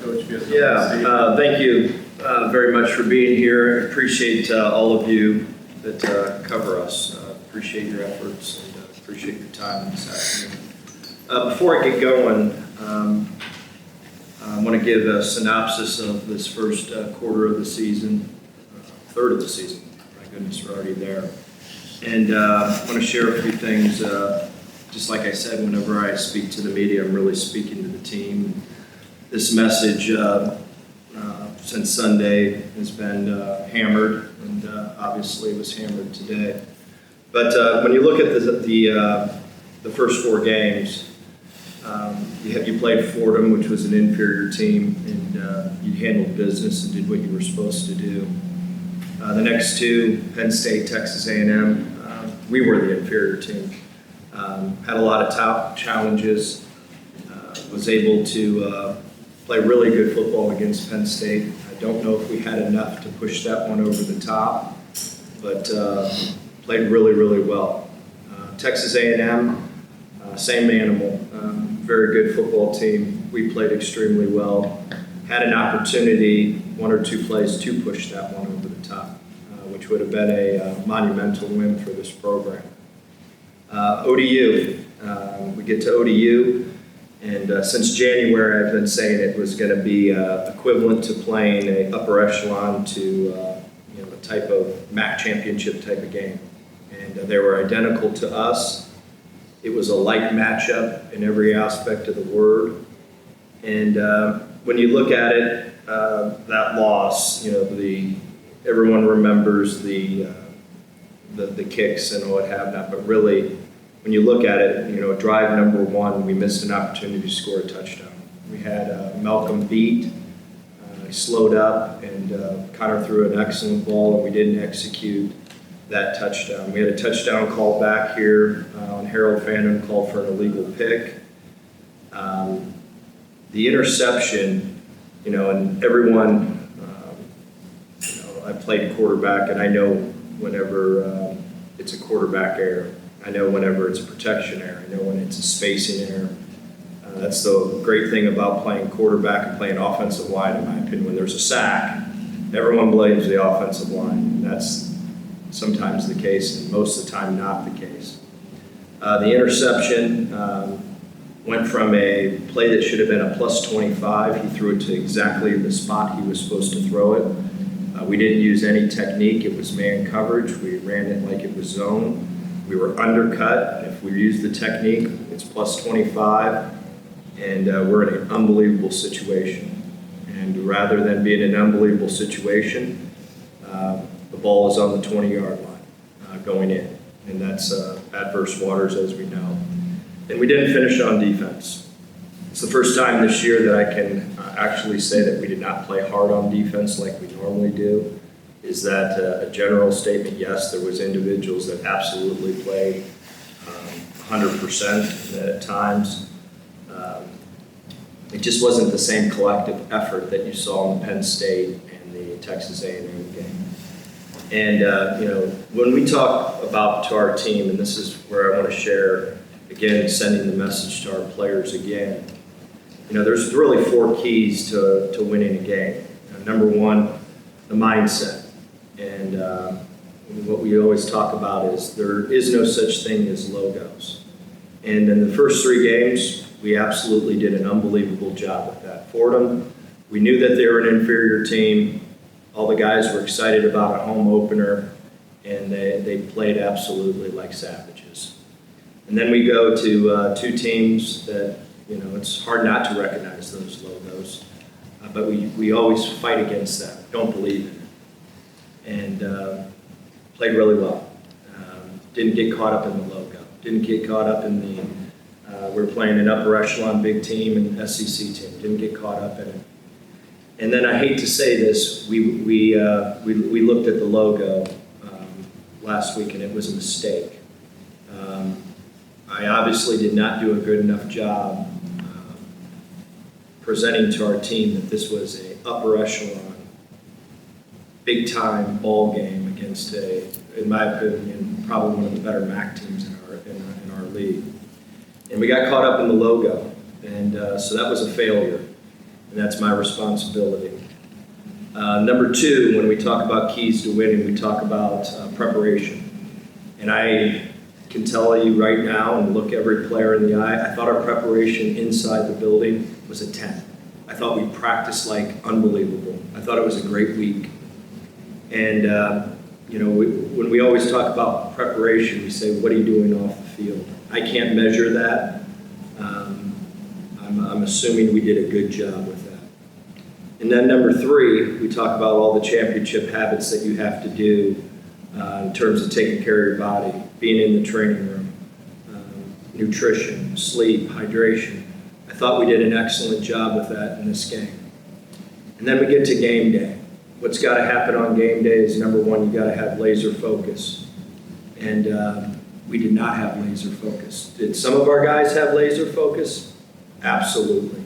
Coach, thank you very much for being here. I appreciate all of you that cover us. Appreciate your efforts and appreciate your time this afternoon. Before I get going, I want to give a synopsis of this first quarter of the season, third of the season. My goodness, we're already there. And I want to share a few things. Just like I said, whenever I speak to the media, I'm really speaking to the team. This message since Sunday has been hammered, and obviously it was hammered today. But when you look at the first four games, you played Fordham, which was an inferior team, and you handled business and did what you were supposed to do. The next two, Penn State, Texas A&M, we were the inferior team. Had a lot of challenges. Was able to play really good football against Penn State. I don't know if we had enough to push that one over the top, but played really, really well. Texas A&M, same animal, very good football team. We played extremely well. Had an opportunity, one or two plays, to push that one over the top, which would have been a monumental win for this program. ODU, we get to ODU, and since January I've been saying it was going to be equivalent to playing an upper echelon to a type of MAC championship type of game. And they were identical to us. It was a like matchup in every aspect of the word. And when you look at it, that loss, everyone remembers the kicks and what have not, but really, when you look at it, drive number one, we missed an opportunity to score a touchdown. We had Malcolm beat, he slowed up, and Connor threw an excellent ball, and we didn't execute that touchdown. We had a touchdown call back here on Harold Fandon, called for an illegal pick. The interception, and everyone, I played quarterback, and I know whenever it's a quarterback error. I know whenever it's a protection error. I know when it's a spacing error. That's the great thing about playing quarterback and playing offensive line, in my opinion. When there's a sack, everyone blames the offensive line. That's sometimes the case, and most of the time not the case. The interception went from a play that should have been a plus 25. He threw it to exactly the spot he was supposed to throw it. We didn't use any technique. It was man coverage. We ran it like it was zone. We were undercut. If we use the technique, it's plus 25, and we're in an unbelievable situation. And rather than be in an unbelievable situation, the ball is on the 20-yard line going in, and that's adverse waters, as we know. And we didn't finish on defense. It's the first time this year that I can actually say that we did not play hard on defense like we normally do. Is that a general statement? Yes, there was individuals that absolutely played 100% at times. It just wasn't the same collective effort that you saw in Penn State and the Texas A&M game. And when we talk about to our team, and this is where I want to share again, sending the message to our players again. There's really four keys to winning a game. Number one, the mindset. And what we always talk about is there is no such thing as logos. And in the first three games, we absolutely did an unbelievable job with that. Fordham, we knew that they were an inferior team. All the guys were excited about a home opener, and they played absolutely like savages. And then we go to two teams that, it's hard not to recognize those logos, but we always fight against that. Don't believe in it. And played really well. Didn't get caught up in the logo. Didn't get caught up in we're playing an upper echelon big team and SEC team. Didn't get caught up in it. And then I hate to say this, we looked at the logo last week, and it was a mistake. I obviously did not do a good enough job presenting to our team that this was a upper echelon, big time ball game against in my opinion, probably one of the better MAC teams in our league. And we got caught up in the logo, and so that was a failure. and that's my responsibility. Number two, when we talk about keys to winning, we talk about preparation. And I can tell you right now and look every player in the eye, I thought our preparation inside the building was a 10. I thought we practiced like unbelievable. I thought it was a great week. And, when we always talk about preparation, we say, what are you doing off the field? I can't measure that. I'm assuming we did a good job with that. And then number three, we talk about all the championship habits that you have to do in terms of taking care of your body, being in the training room, nutrition, sleep, hydration. I thought we did an excellent job with that in this game. And then we get to game day. What's got to happen on game day is, number one, you got to have laser focus. And we did not have laser focus. Did some of our guys have laser focus? Absolutely.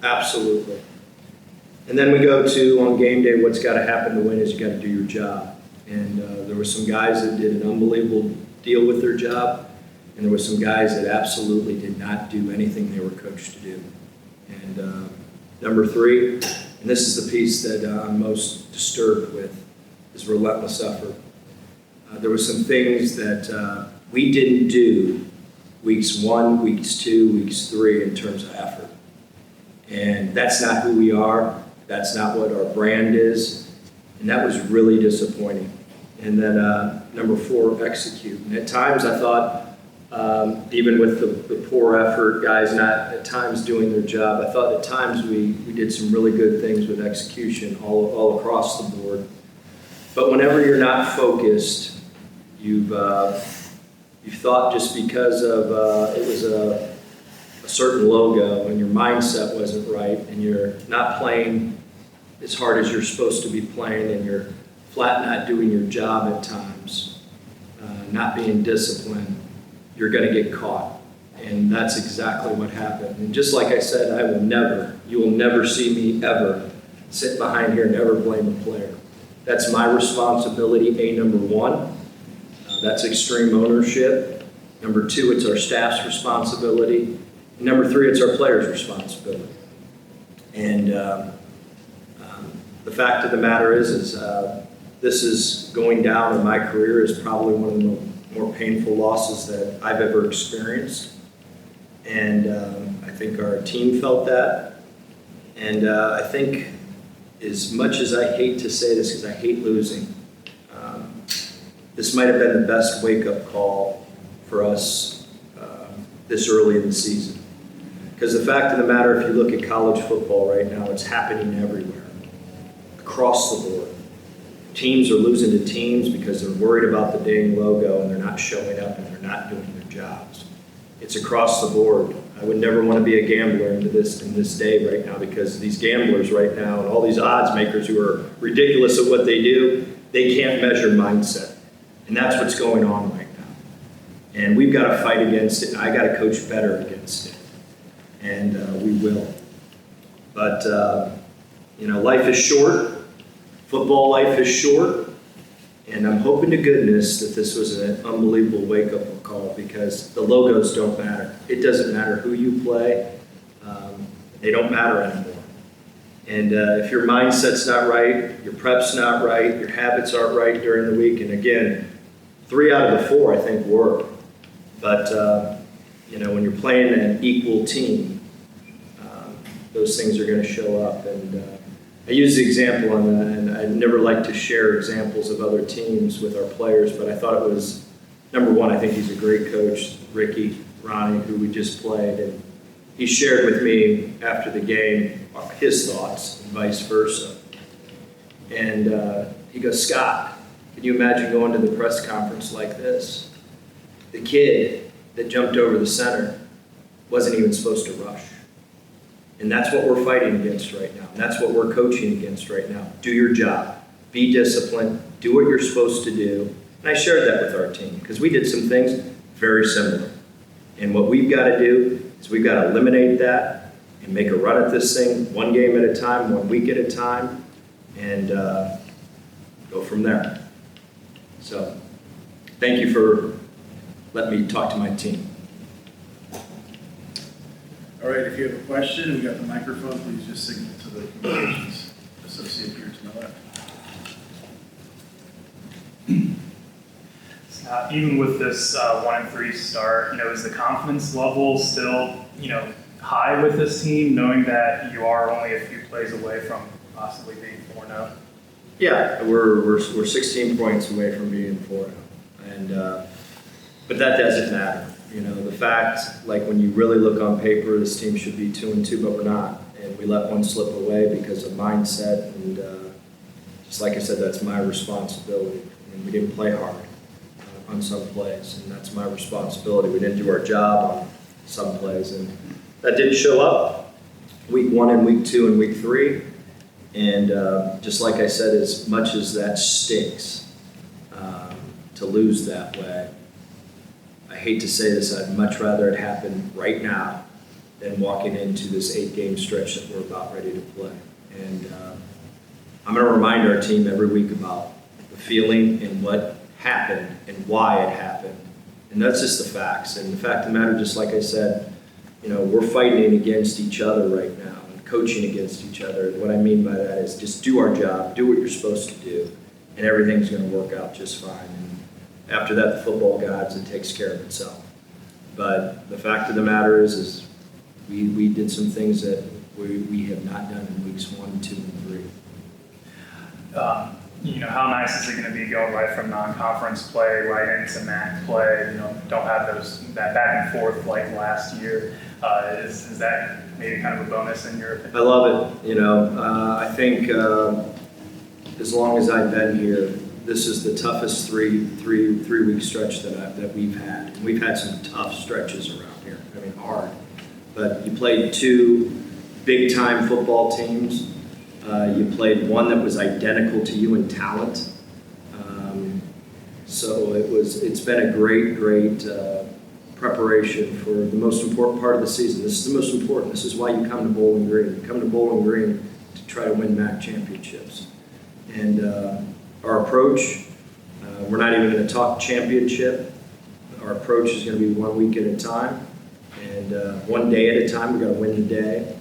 Absolutely. And then we go to, on game day, what's got to happen to win is you got to do your job. And there were some guys that did an unbelievable deal with their job, and there were some guys that absolutely did not do anything they were coached to do. And number three, and this is the piece that I'm most disturbed with, is relentless effort. There were some things that we didn't do weeks 1, weeks 2, weeks 3 in terms of effort. And that's not who we are. That's not what our brand is. And that was really disappointing. And then number 4, execute. And at times I thought, even with the poor effort, guys not at times doing their job, I thought at times we did some really good things with execution all across the board. But whenever you're not focused, you've thought just because of it was a certain logo and your mindset wasn't right and you're not playing as hard as you're supposed to be playing and you're flat not doing your job at times, not being disciplined, you're going to get caught. And that's exactly what happened. And just like I said, you will never see me ever sit behind here and ever blame a player. That's my responsibility, number 1. That's extreme ownership. Number 2, it's our staff's responsibility. And number 3, it's our players' responsibility. And the fact of the matter is this is going down in my career as probably one of the more painful losses that I've ever experienced. And I think our team felt that. And I think, as much as I hate to say this because I hate losing, this might have been the best wake-up call for us this early in the season. Because the fact of the matter, if you look at college football right now, it's happening everywhere, across the board. Teams are losing to teams because they're worried about the dang logo and they're not showing up and they're not doing their jobs. It's across the board. I would never want to be a gambler in this day right now, because these gamblers right now and all these odds makers who are ridiculous at what they do, they can't measure mindset. And that's what's going on right now. And we've got to fight against it, and I got to coach better against it. And we will. But, life is short. Football life is short. And I'm hoping to goodness that this was an unbelievable wake-up call, because the logos don't matter. It doesn't matter who you play. They don't matter anymore. And if your mindset's not right, your prep's not right, your habits aren't right during the week, and again, 3 out of the 4 I think were. But, when you're playing an equal team, those things are going to show up. And I use the example on that, and I never like to share examples of other teams with our players, but I thought it was, number 1, I think he's a great coach, Ricky, Ronnie, who we just played, and he shared with me after the game his thoughts and vice versa. And he goes, Scott, can you imagine going to the press conference like this? The kid that jumped over the center wasn't even supposed to rush. And that's what we're fighting against right now. And that's what we're coaching against right now. Do your job. Be disciplined. Do what you're supposed to do. And I shared that with our team because we did some things very similar. And what we've got to do is we've got to eliminate that and make a run at this thing 1 game at a time, 1 week at a time, and go from there. So thank you for letting me talk to my team. All right, if you have a question, we got the microphone, please just signal to the communications associate here to my left. Scott, even with this 1-3 start, is the confidence level still, high with this team, knowing that you are only a few plays away from possibly being 4-0? Yeah, we're 16 points away from being 4-0, and but that doesn't matter. The fact, like when you really look on paper, this team should be 2-2, but we're not, and we let one slip away because of mindset, and just like I said, that's my responsibility. We didn't play hard on some plays, and that's my responsibility. We didn't do our job on some plays, and that didn't show up week 1 and week 2 and week 3. And just like I said, as much as that stinks to lose that way, I hate to say this, I'd much rather it happen right now than walking into this 8-game stretch that we're about ready to play. And I'm going to remind our team every week about the feeling and what happened and why it happened. And that's just the facts. And the fact of the matter, just like I said, we're fighting against each other right now and coaching against each other. And what I mean by that is just do our job, do what you're supposed to do, and everything's going to work out just fine. And after that, the football gods, it takes care of itself. But the fact of the matter is we did some things that we have not done in weeks 1, 2, and 3. How nice is it going to be going right from non-conference play right into MAC play? Don't have that back and forth like last year. Is that maybe kind of a bonus in your opinion? I love it. I think as long as I've been here, this is the toughest three-week stretch that we've had. And we've had some tough stretches around here. I mean, hard. But you played 2 big-time football teams. You played one that was identical to you in talent. So it's been a great preparation for the most important part of the season. This is the most important. This is why you come to Bowling Green. You come to Bowling Green to try to win MAC championships. And our approach, we're not even going to talk championship. Our approach is going to be 1 week at a time. And 1 day at a time, we're going to win the day.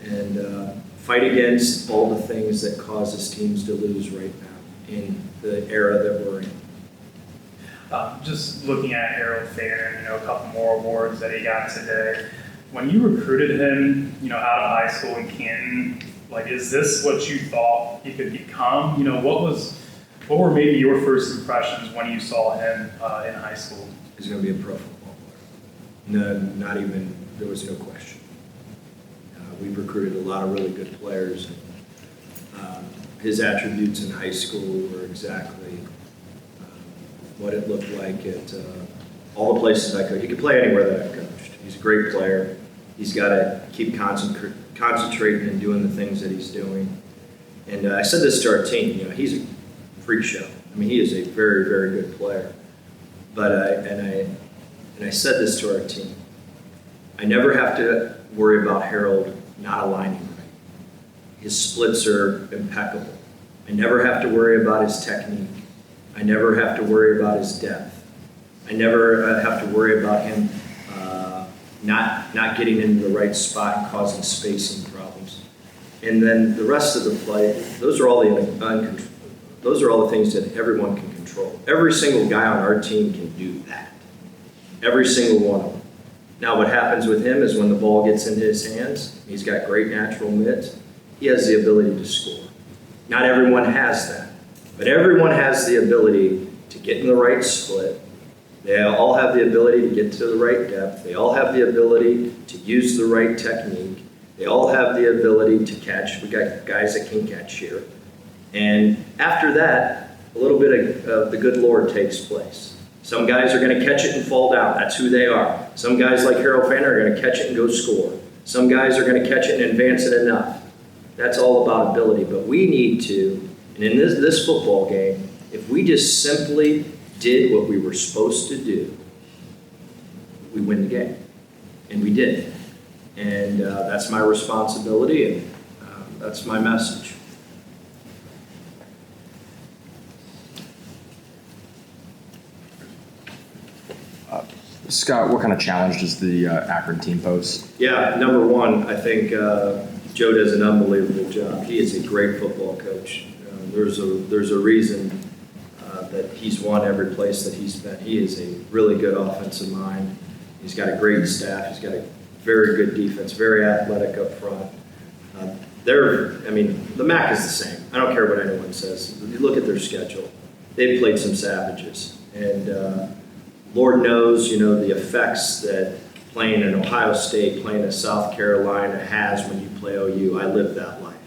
And fight against all the things that causes teams to lose right now in the era that we're in. Just looking at Harold Fanner, a couple more awards that he got today. When you recruited him, out of high school in Canton, is this what you thought he could become? What were maybe your first impressions when you saw him in high school? He's going to be a pro football player. No, there was no question. We've recruited a lot of really good players. His attributes in high school were exactly what it looked like at all the places I could. He could play anywhere that I've coached. He's a great player. He's got to keep concentrating and doing the things that he's doing. And I said this to our team. He's a freak show. I mean, he is a very, very good player. But I said this to our team. I never have to worry about Harold not aligning right. His splits are impeccable. I never have to worry about his technique. I never have to worry about his depth. I never have to worry about him not getting into the right spot and causing spacing problems. And then the rest of the play, those are all the things that everyone can control. Every single guy on our team can do that. Every single one of them. Now what happens with him is when the ball gets into his hands, he's got great natural mitts, he has the ability to score. Not everyone has that, but everyone has the ability to get in the right split. They all have the ability to get to the right depth. They all have the ability to use the right technique. They all have the ability to catch. We got guys that can catch here. And after that, a little bit of the good Lord takes place. Some guys are going to catch it and fall down. That's who they are. Some guys like Harold Fanner are going to catch it and go score. Some guys are going to catch it and advance it enough. That's all about ability. But we need to, and in this football game, if we just simply did what we were supposed to do, we win the game. And we did. And that's my responsibility, and that's my message. Scott, what kind of challenge does the Akron team pose? Yeah, number one, I think Joe does an unbelievable job. He is a great football coach. There's a reason that he's won every place that he's been. He is a really good offensive mind. He's got a great staff. He's got a very good defense, very athletic up front. The MAC is the same. I don't care what anyone says. If you look at their schedule, they've played some savages. And Lord knows, the effects that playing in Ohio State, playing in South Carolina has when you play OU. I lived that life.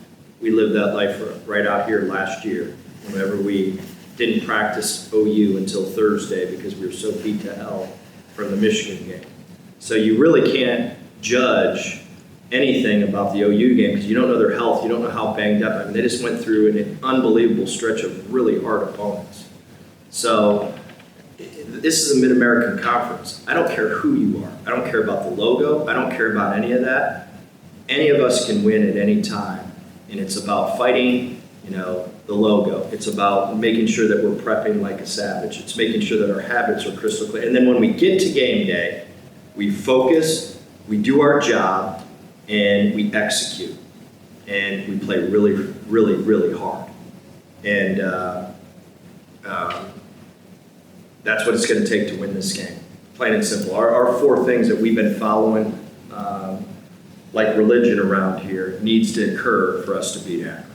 We lived that life right out here last year whenever we didn't practice OU until Thursday because we were so beat to hell from the Michigan game. So you really can't judge anything about the OU game because you don't know their health, you don't know how banged up. They just went through an unbelievable stretch of really hard opponents. So this is a Mid-American Conference. I don't care who you are. I don't care about the logo. I don't care about any of that. Any of us can win at any time. And it's about fighting, the logo. It's about making sure that we're prepping like a savage. It's making sure that our habits are crystal clear. And then when we get to game day, we focus, we do our job, and we execute. And we play really, really, really hard. And that's what it's going to take to win this game. Plain and simple. Our four things that we've been following, like religion around here, needs to occur for us to beat Akron.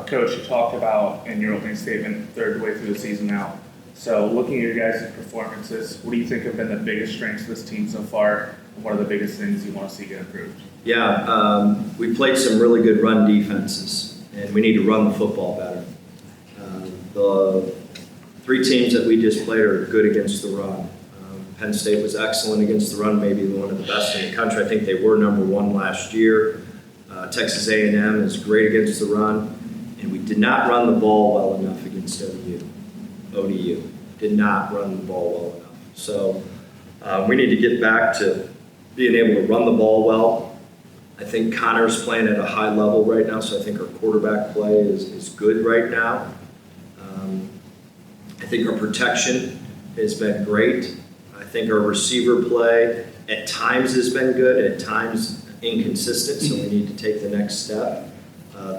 Coach, you talked about in your opening statement, third way through the season now. So looking at your guys' performances, what do you think have been the biggest strengths of this team so far? And what are the biggest things you want to see get improved? Yeah, we played some really good run defenses, and we need to run the football better. The three teams that we just played are good against the run. Penn State was excellent against the run, maybe one of the best in the country. I think they were number one last year. Texas A&M is great against the run, and we did not run the ball well enough against ODU. Did not run the ball well enough. So we need to get back to being able to run the ball well. I think Connor's playing at a high level right now, so I think our quarterback play is good right now. I think our protection has been great. I think our receiver play at times has been good, at times inconsistent, so we need to take the next step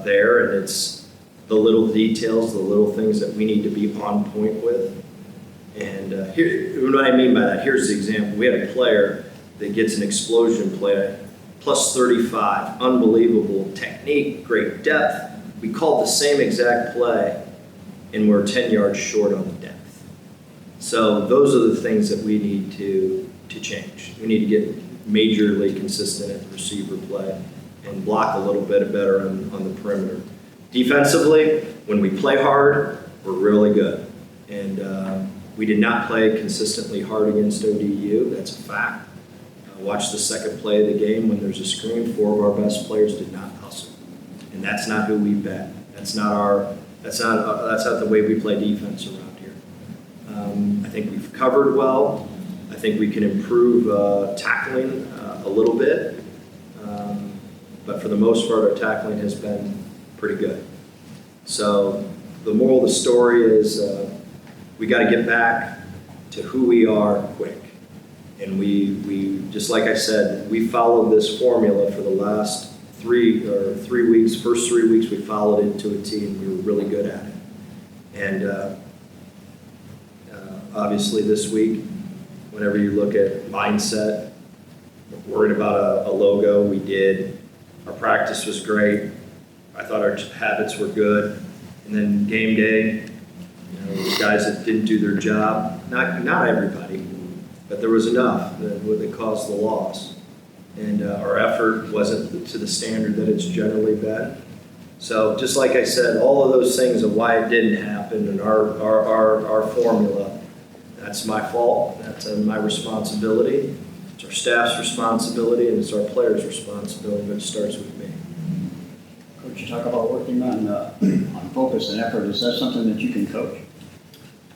there. And it's the little details, the little things that we need to be on point with. And here, what I mean by that, here's the example. We had a player that gets an explosion play, plus 35, unbelievable technique, great depth. We called the same exact play, and we're 10 yards short on the depth. So those are the things that we need to change. We need to get majorly consistent at the receiver play and block a little bit better on the perimeter. Defensively, when we play hard, we're really good. And we did not play consistently hard against ODU. That's a fact. Watch the second play of the game. When there's a screen, four of our best players did not hustle. And that's not who we bet. That's not the way we play defense around here. I think we've covered well. I think we can improve tackling a little bit. But for the most part, our tackling has been pretty good. So the moral of the story is we got to get back to who we are quick. And we just like I said, we followed this formula for the last 3 weeks. First 3 weeks, we followed it to a T, and we were really good at it. And obviously this week, whenever you look at mindset, worried about a logo, we did. Our practice was great. I thought our habits were good. And then game day, the guys that didn't do their job, not everybody, but there was enough that caused the loss. And our effort wasn't to the standard that it's generally been. So just like I said, all of those things of why it didn't happen and our formula, that's my fault. That's my responsibility. It's our staff's responsibility, and it's our players' responsibility, but it starts with me. Coach, you talk about working on focus and effort. Is that something that you can coach?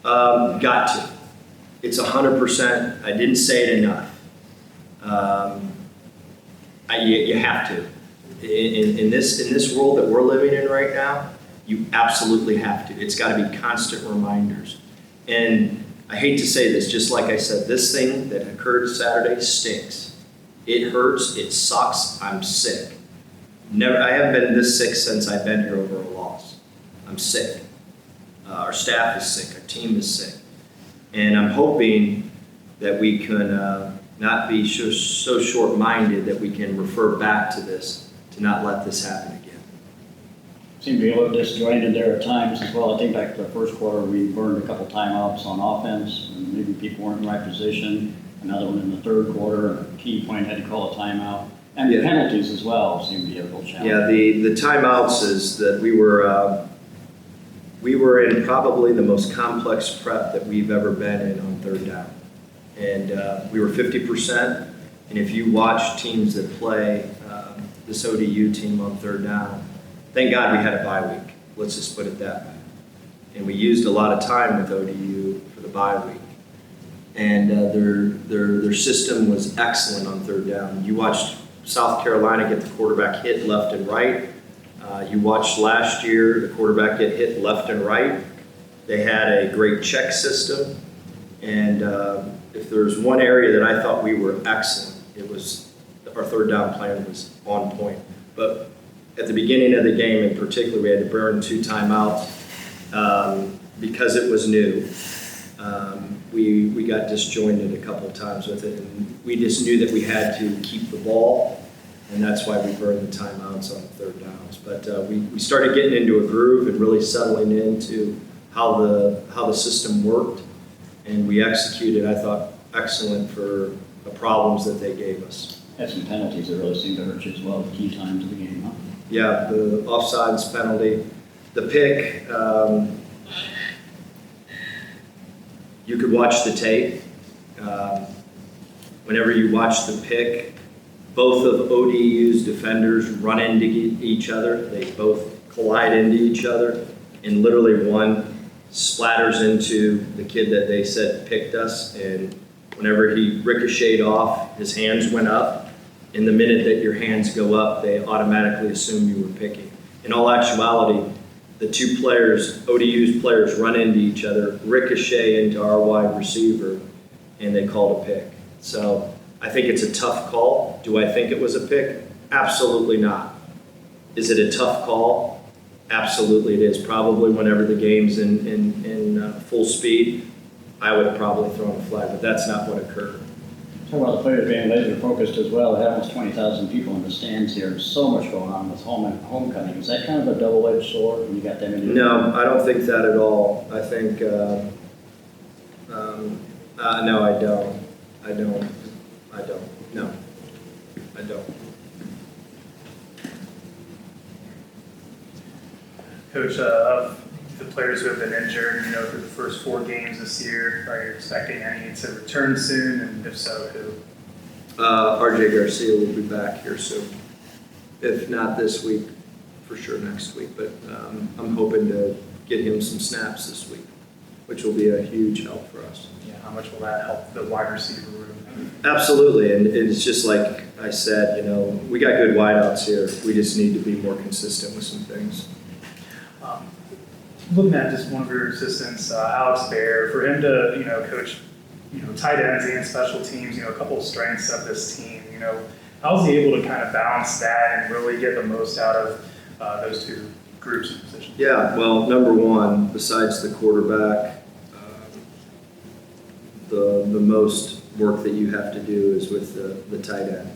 Got to. It's 100%. I didn't say it enough. You have to. In this world that we're living in right now, you absolutely have to. It's got to be constant reminders. And I hate to say this, just like I said, this thing that occurred Saturday stinks. It hurts, it sucks, I'm sick. I haven't been this sick since I've been here over a loss. I'm sick. Our staff is sick, our team is sick. And I'm hoping that we can not be so short-minded that we can refer back to this, to not let this happen again. Seemed to be a little disjointed there at times as well. I think back to the first quarter, we burned a couple timeouts on offense, and maybe people weren't in the right position. Another one in the third quarter, a key point had to call a timeout. And the penalties as well seemed to be a little challenge. Yeah, the timeouts is that we were in probably the most complex prep that we've ever been in on third down. And we were 50%, and if you watch teams that play this ODU team on third down, thank God we had a bye week. Let's just put it that way. And we used a lot of time with ODU for the bye week. And their system was excellent on third down. You watched South Carolina get the quarterback hit left and right. You watched last year the quarterback get hit left and right. They had a great check system. And if there's one area that I thought we were excellent, it was our third down plan was on point. But at the beginning of the game in particular, we had to burn 2 timeouts because it was new. We got disjointed a couple of times with it, and we just knew that we had to keep the ball, and that's why we burned the timeouts on the third downs. But we started getting into a groove and really settling into how the system worked, and we executed, I thought, excellent for the problems that they gave us. Had some penalties that really seemed to hurt you as well, the key times of the game, huh? Yeah, the offsides penalty, the pick. You could watch the tape. Whenever you watch the pick, both of ODU's defenders run into each other. They both collide into each other, and literally one splatters into the kid that they said picked us, and whenever he ricocheted off, his hands went up. In the minute that your hands go up, they automatically assume you were picking. In all actuality, the two players, ODU's players, run into each other, ricochet into our wide receiver, and they called a pick. So I think it's a tough call. Do I think it was a pick? Absolutely not. Is it a tough call? Absolutely it is. Probably whenever the game's in full speed, I would have probably thrown a flag, but that's not what occurred. Talk about the players being laser focused as well. They had almost 20,000 people in the stands here. There's so much going on with homecoming. Is that kind of a double-edged sword when you got them in? No, I don't think that at all. I think, no, I don't. No, I don't. Coach, of the players who have been injured, through the first 4 games this year, are you expecting any to return soon, and if so, who? RJ Garcia will be back here soon. If not this week, for sure next week. But I'm hoping to get him some snaps this week, which will be a huge help for us. Yeah, how much will that help the wide receiver room? Absolutely, and it's just like I said, we got good wideouts here. We just need to be more consistent with some things. Looking at just one of your assistants, Alex Baer, for him to, coach, tight ends and special teams, a couple of strengths of this team, how's he able to kind of balance that and really get the most out of those 2 groups of positions? Yeah, well, number one, besides the quarterback, the most work that you have to do is with the tight end,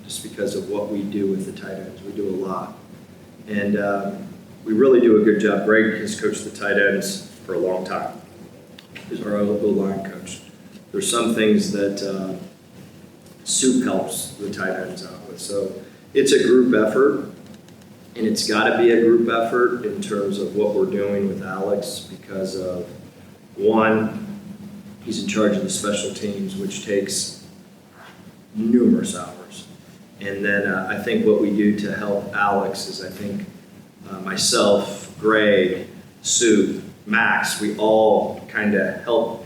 just because of what we do with the tight ends. We do a lot. And we really do a good job. Greg has coached the tight ends for a long time. He's our O-line coach. There's some things that Soup helps the tight ends out with. So it's a group effort, and it's got to be a group effort in terms of what we're doing with Alex because of, one, he's in charge of the special teams, which takes numerous hours. And then I think what we do to help Alex is I think myself, Greg, Soup, Max, we all kind of help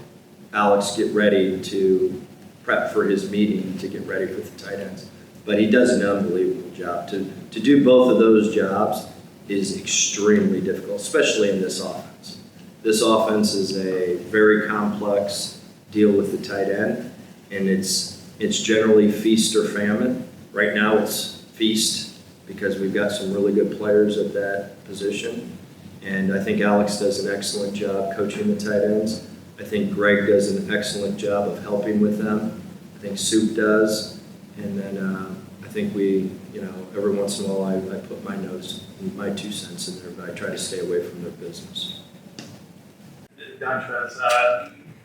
Alex get ready to prep for his meeting to get ready for the tight ends. But he does an unbelievable job. To do both of those jobs is extremely difficult, especially in this offense. this offense is a very complex deal with the tight end, and it's generally feast or famine. Right now, it's feast because we've got some really good players at that position, and I think Alex does an excellent job coaching the tight ends. I think Greg does an excellent job of helping with them. I think Soup does, and then I think we, every once in a while I put my 2 cents in there, but I try to stay away from their business. Dontrez,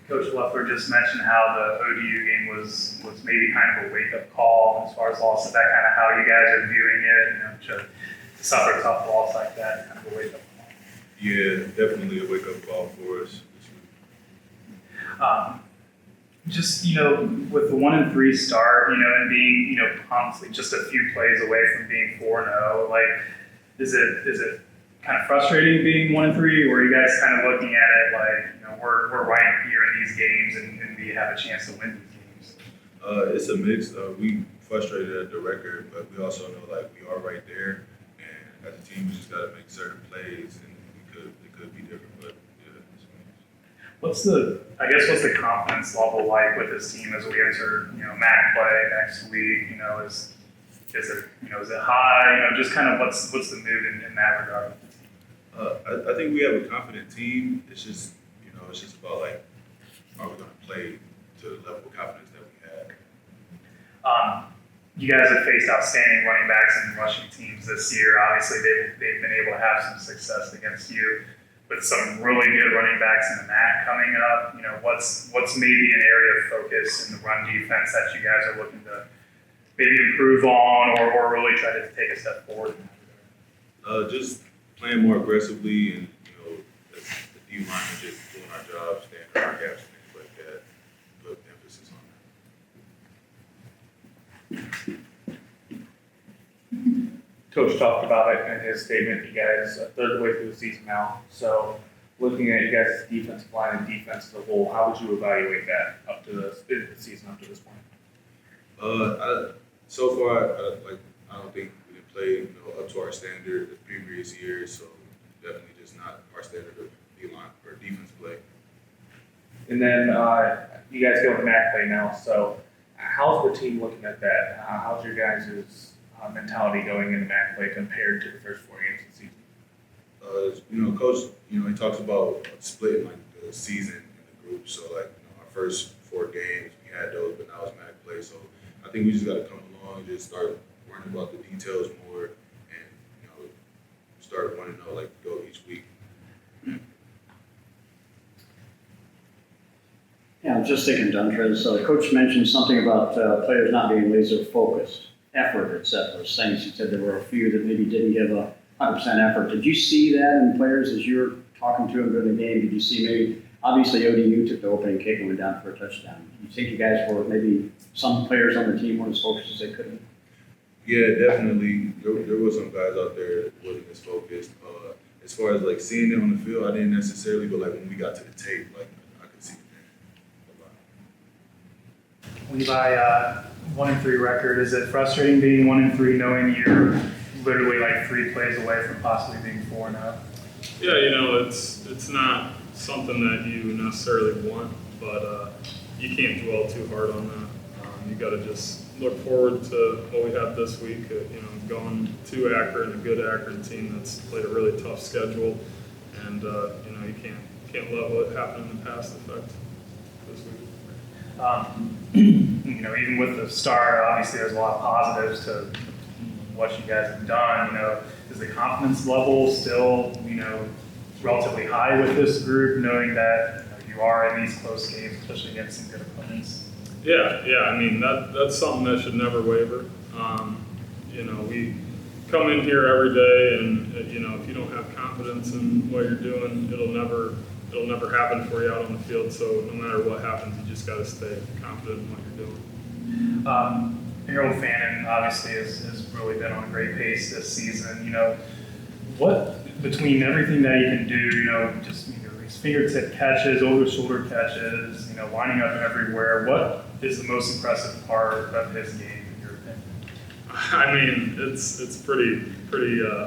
Coach Leffler just mentioned how the ODU game was maybe kind of a wake-up call as far as loss. Is that kind of how you guys are viewing it? To suffer tough loss like that, kind of a wake-up call. Yeah, definitely a wake-up call for us this week. Just, with the 1-3 start, and being, honestly just a few plays away from being 4-0, like, is it kind of frustrating being 1-3, or are you guys kind of looking at it like, we're right here in these games and we have a chance to win these games? It's a mix. We frustrated at the record, but we also know like we are right there, and as a team, we just got to make certain plays, and it could be different, but yeah. What's the confidence level like with this team as we enter, MAC play next week? Is it high? Just kind of what's the mood in that regard? I think we have a confident team. It's just about like, are we going to play to the level of confidence that we have? You guys have faced outstanding running backs and rushing teams this year. Obviously, they've been able to have some success against you. With some really good running backs in the MAC coming up, what's maybe an area of focus in the run defense that you guys are looking to maybe improve on or really try to take a step forward? Just playing more aggressively, and the D line is just doing our job, staying in our gaps, things like that. Put emphasis on that. Coach talked about it in his statement. You guys are third way through the season now. So looking at you guys' defensive line and defense as a whole, how would you evaluate that up to the season up to this point? So far, I don't think we didn't play up to our standard the previous years. So definitely just not our standard of D-line or defense play. And then you guys go to MAC play now. So how's the team looking at that? How's your guys' mentality going into MAC play compared to the first 4 games of the season? Coach, he talks about splitting like the season in the group. So like our first 4 games, we had those, but now it's MAC play. So I think we just got to come along and just start learning about the details more, and start wanting to know like go each week. Yeah, I was just thinking, Dontrez, Coach mentioned something about players not being laser focused, effort, et cetera, things. He said there were a few that maybe didn't give 100% effort. Did you see that in players as you were talking to them during the game? Did you see maybe, obviously ODU took the opening kick and went down for a touchdown. Do you think you guys were, maybe some players on the team weren't as focused as they could have? Yeah, definitely. There were some guys out there that wasn't as focused. As far as like seeing it on the field, I didn't necessarily, but like when we got to the tape, like I could see it a lot. Levi, 1-3 record. Is it frustrating being 1-3, knowing you're literally like 3 plays away from possibly being 4-0? Yeah, it's not something that you necessarily want, but you can't dwell too hard on that. You got to just look forward to what we have this week. Going to Akron, a good Akron team that's played a really tough schedule, and you can't let what happened in the past affect this week. Even with the start, obviously there's a lot of positives to what you guys have done. Is the confidence level still, relatively high with this group, knowing that you are in these close games, especially against some good opponents? Yeah. I mean, that's something that should never waver. We come in here every day, and if you don't have confidence in what you're doing, it'll never happen for you out on the field. So no matter what happens, you just got to stay confident in what you're doing. Harold Fannin obviously has really been on a great pace this season. What between everything that he can do, just his fingertip catches, over-shoulder catches, lining up everywhere. What is the most impressive part of his game, in your opinion? I mean, it's pretty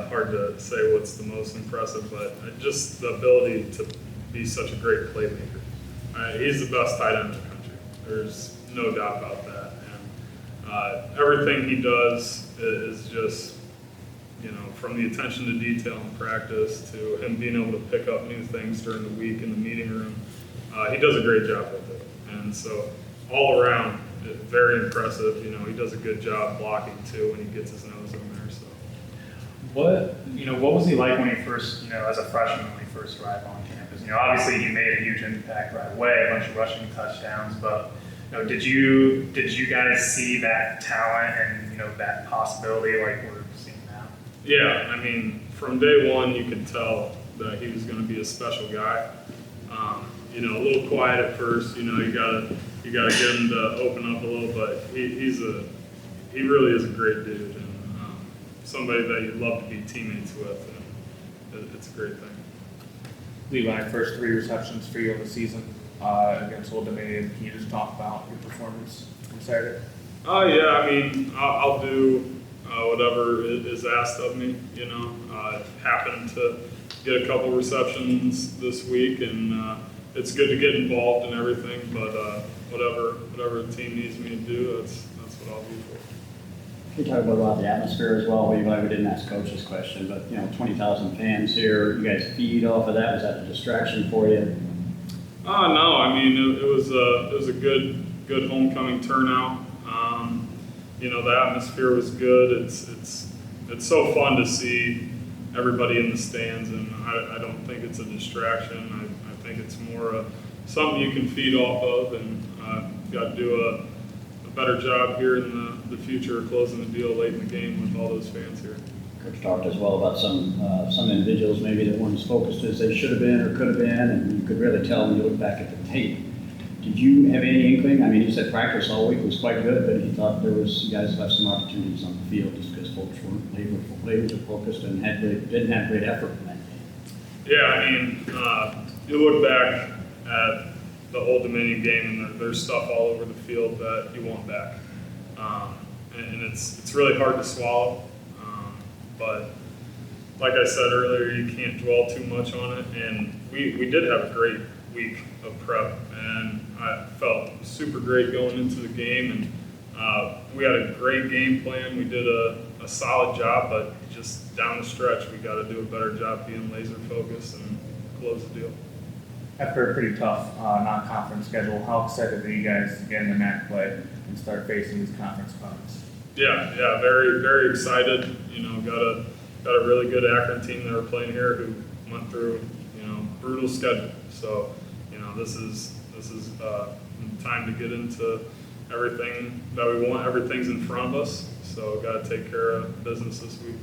hard to say what's the most impressive, but just the ability to be such a great playmaker. He's the best tight end in the country. There's no doubt about that. And everything he does is just, from the attention to detail in practice to him being able to pick up new things during the week in the meeting room. He does a great job with it. And so all around, very impressive. He does a good job blocking too when he gets his nose in there. So What was he like when he first, as a freshman when he first arrived on campus? Obviously he made a huge impact right away, a bunch of rushing touchdowns, but did you guys see that talent and that possibility like we're seeing now? yeah, from day one you could tell that he was going to be a special guy. A little quiet at first. You gotta get him to open up a little, but he really is a great dude and somebody that you'd love to be teammates with. And it's a great thing. Levi, first 3 receptions for you of the season against Old Dominion. Can you just talk about your performance on Saturday? Yeah, I'll do whatever is asked of me. Happened to get a couple receptions this week, and it's good to get involved in everything. But whatever the team needs me to do, that's what I'll do for. Can you talk about the atmosphere as well? We didn't ask Coach this question, but 20,000 fans here. You guys feed off of that. Was that a distraction for you? No. It was a good homecoming turnout. The atmosphere was good. It's so fun to see everybody in the stands, and I don't think it's a distraction. I think it's more something you can feed off of, and got to do a better job here in the future of closing the deal late in the game with all those fans here. Coach talked as well about some individuals maybe that weren't as focused as they should have been or could have been, and you could really tell when you look back at the tape. Did you have any inkling? He said practice all week was quite good, but he thought you guys left some opportunities on the field just because folks weren't laser focused and didn't have great effort in that game. Yeah, you look back at the Old Dominion game, and there's stuff all over the field that you want back, and it's really hard to swallow. But like I said earlier, you can't dwell too much on it. And we did have a great week of prep, and I felt super great going into the game. And we had a great game plan. We did a solid job, but just down the stretch, we got to do a better job being laser focused and close the deal. After a pretty tough non-conference schedule, how excited are you guys to get into MAC play and start facing these conference opponents? Yeah, very, very excited. Got a really good Akron team that are playing here who went through, brutal schedule. So, this is time to get into everything that we want. Everything's in front of us. So, got to take care of business this week.